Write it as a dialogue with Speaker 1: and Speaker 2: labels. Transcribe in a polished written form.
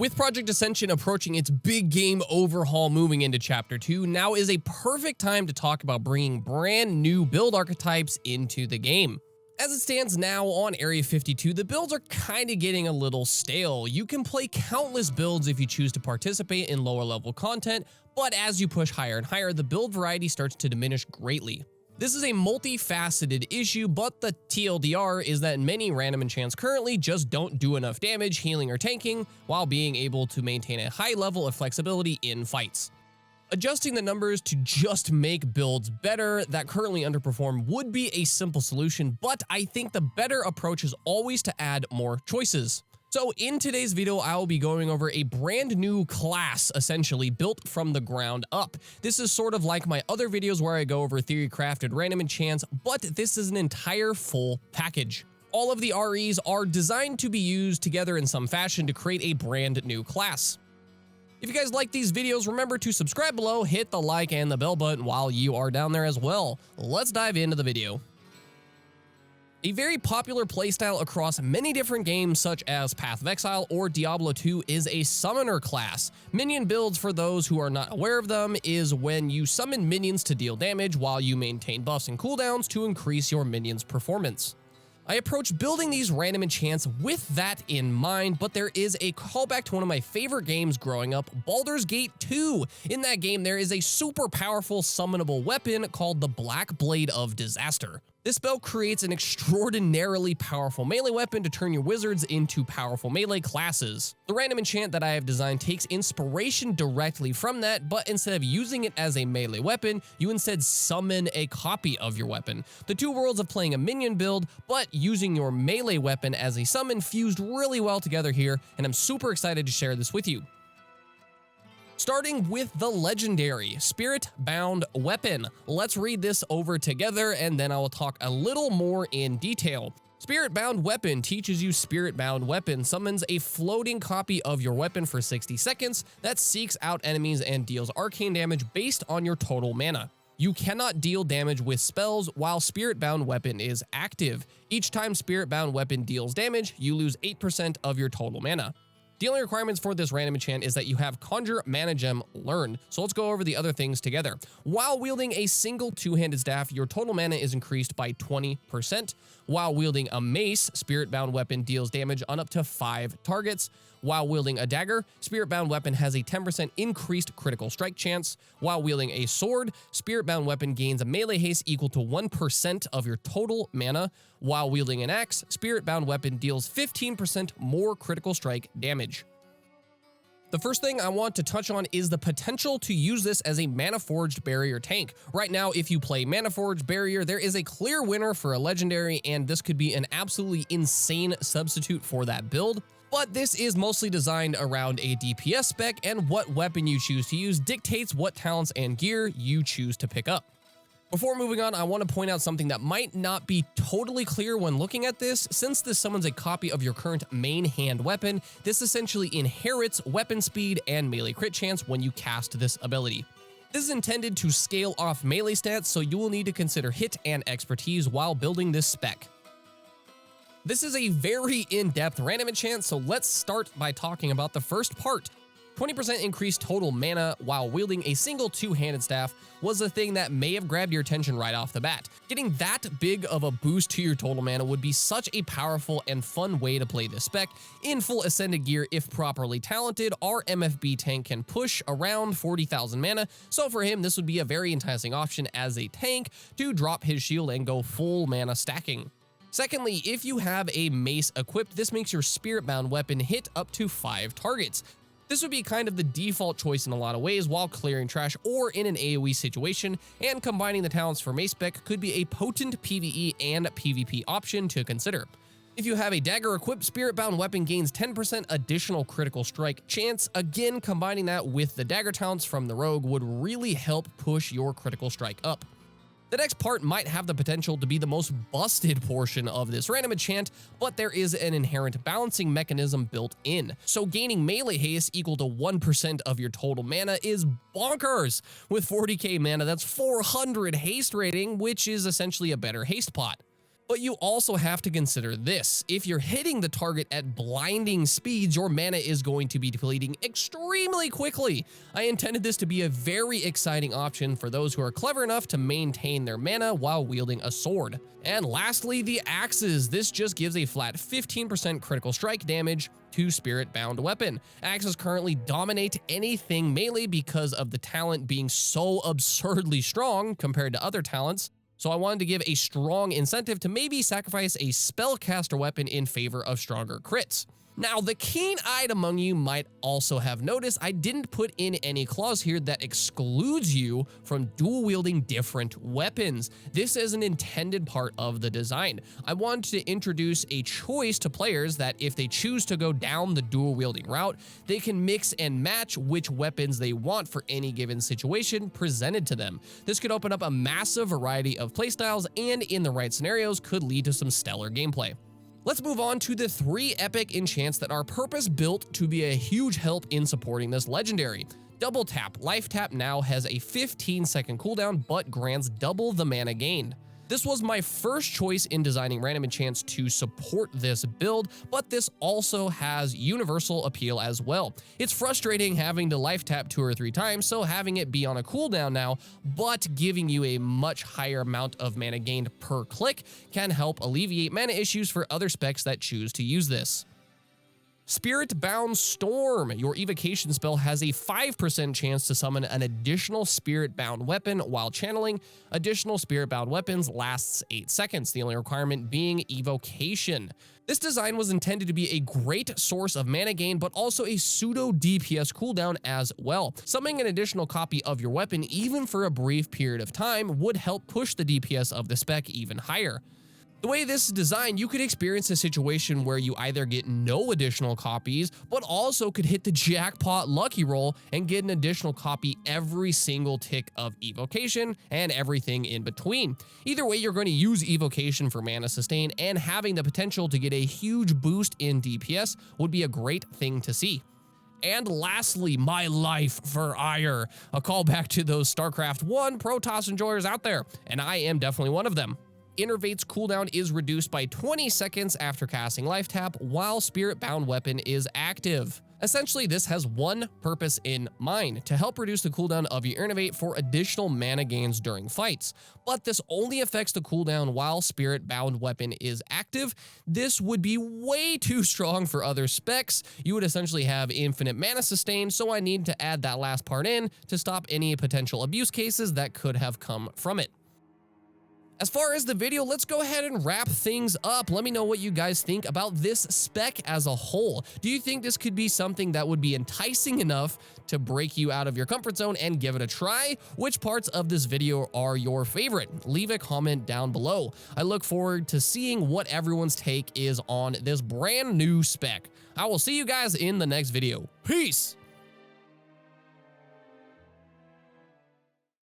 Speaker 1: With Project Ascension approaching its big game overhaul moving into Chapter 2, now is a perfect time to talk about bringing brand new build archetypes into the game. As it stands now on Area 52, the builds are kinda getting a little stale. You can play countless builds if you choose to participate in lower level content, but as you push higher and higher, the build variety starts to diminish greatly. This is a multifaceted issue, but the TLDR is that many random enchants currently just don't do enough damage, healing, or tanking, while being able to maintain a high level of flexibility in fights. Adjusting the numbers to just make builds better that currently underperform would be a simple solution, but I think the better approach is always to add more choices. So in today's video, I will be going over a brand new class, essentially built from the ground up. This is sort of like my other videos where I go over theory crafted random enchants, but this is an entire full package. All of the REs are designed to be used together in some fashion to create a brand new class. If you guys like these videos, remember to subscribe below, hit the like and the bell button while you are down there as well. Let's dive into the video. A very popular playstyle across many different games such as Path of Exile or Diablo 2 is a summoner class. Minion builds, for those who are not aware of them, is when you summon minions to deal damage while you maintain buffs and cooldowns to increase your minions' performance. I approach building these random enchants with that in mind, but there is a callback to one of my favorite games growing up, Baldur's Gate 2. In that game, there is a super powerful summonable weapon called the Black Blade of Disaster. This spell creates an extraordinarily powerful melee weapon to turn your wizards into powerful melee classes. The random enchant that I have designed takes inspiration directly from that, but instead of using it as a melee weapon, you instead summon a copy of your weapon. The two worlds of playing a minion build, but using your melee weapon as a summon fused really well together here, and I'm super excited to share this with you. Starting with the legendary Spiritbound Weapon. Let's read this over together and then I will talk a little more in detail. Spiritbound Weapon teaches you Spiritbound Weapon summons a floating copy of your weapon for 60 seconds that seeks out enemies and deals arcane damage based on your total mana. You cannot deal damage with spells while Spiritbound Weapon is active. Each time Spiritbound Weapon deals damage, you lose 8% of your total mana. The only requirements for this random enchant is that you have Conjure Mana Gem learned, so let's go over the other things together. While wielding a single two-handed staff, your total mana is increased by 20%. While wielding a mace, Spiritbound Weapon deals damage on up to 5 targets. While wielding a dagger, Spiritbound Weapon has a 10% increased critical strike chance. While wielding a sword, Spiritbound Weapon gains a melee haste equal to 1% of your total mana. While wielding an axe, Spiritbound Weapon deals 15% more critical strike damage. The first thing I want to touch on is the potential to use this as a Manaforge Barrier tank. Right now, if you play Manaforge Barrier, there is a clear winner for a legendary, and this could be an absolutely insane substitute for that build. But this is mostly designed around a DPS spec, and what weapon you choose to use dictates what talents and gear you choose to pick up. Before moving on, I want to point out something that might not be totally clear when looking at this. Since this summons a copy of your current main hand weapon, this essentially inherits weapon speed and melee crit chance when you cast this ability. This is intended to scale off melee stats, so you will need to consider hit and expertise while building this spec. This is a very in-depth random enchant, so let's start by talking about the first part. 20% increased total mana while wielding a single two-handed staff was the thing that may have grabbed your attention right off the bat. Getting that big of a boost to your total mana would be such a powerful and fun way to play this spec. In full Ascended gear, if properly talented, our MFB tank can push around 40,000 mana, so for him this would be a very enticing option as a tank to drop his shield and go full mana stacking. Secondly, if you have a mace equipped, this makes your Spiritbound Weapon hit up to 5 targets. This would be kind of the default choice in a lot of ways while clearing trash or in an AoE situation, and combining the talents for mace spec could be a potent PvE and PvP option to consider. If you have a dagger equipped, Spiritbound Weapon gains 10% additional critical strike chance. Again, combining that with the dagger talents from the rogue would really help push your critical strike up. The next part might have the potential to be the most busted portion of this random enchant, but there is an inherent balancing mechanism built in. So gaining melee haste equal to 1% of your total mana is bonkers. With 40k mana, that's 400 haste rating, which is essentially a better haste pot. But you also have to consider this. If you're hitting the target at blinding speeds, your mana is going to be depleting extremely quickly. I intended this to be a very exciting option for those who are clever enough to maintain their mana while wielding a sword. And lastly, the axes. This just gives a flat 15% critical strike damage to Spiritbound Weapon. Axes currently dominate anything melee because of the talent being so absurdly strong compared to other talents. So I wanted to give a strong incentive to maybe sacrifice a spellcaster weapon in favor of stronger crits. Now, the keen-eyed among you might also have noticed I didn't put in any clause here that excludes you from dual-wielding different weapons. This is an intended part of the design. I wanted to introduce a choice to players that if they choose to go down the dual-wielding route, they can mix and match which weapons they want for any given situation presented to them. This could open up a massive variety of playstyles and, in the right scenarios, could lead to some stellar gameplay. Let's move on to the 3 epic enchants that are purpose-built to be a huge help in supporting this legendary. Double Tap. Life Tap now has a 15-second cooldown, but grants double the mana gained. This was my first choice in designing random enchants to support this build, but this also has universal appeal as well. It's frustrating having to life tap 2 or 3 times, so having it be on a cooldown now, but giving you a much higher amount of mana gained per click can help alleviate mana issues for other specs that choose to use this. Spiritbound Storm. Your evocation spell has a 5% chance to summon an additional Spiritbound weapon while channeling. Additional Spiritbound weapons lasts 8 seconds, the only requirement being evocation. This design was intended to be a great source of mana gain, but also a pseudo DPS cooldown as well. Summoning an additional copy of your weapon, even for a brief period of time, would help push the DPS of the spec even higher. The way this is designed, you could experience a situation where you either get no additional copies, but also could hit the jackpot lucky roll and get an additional copy every single tick of evocation and everything in between. Either way, you're going to use evocation for mana sustain, and having the potential to get a huge boost in DPS would be a great thing to see. And lastly, my life for ire. A callback to those StarCraft 1 Protoss enjoyers out there, and I am definitely one of them. Innervate's cooldown is reduced by 20 seconds after casting Life Tap while Spiritbound Weapon is active. Essentially, this has one purpose in mind, to help reduce the cooldown of your Innervate for additional mana gains during fights. But this only affects the cooldown while Spiritbound Weapon is active. This would be way too strong for other specs. You would essentially have infinite mana sustain, so I need to add that last part in to stop any potential abuse cases that could have come from it. As far as the video, let's go ahead and wrap things up. Let me know what you guys think about this spec as a whole. Do you think this could be something that would be enticing enough to break you out of your comfort zone and give it a try? Which parts of this video are your favorite? Leave a comment down below. I look forward to seeing what everyone's take is on this brand new spec. I will see you guys in the next video. Peace!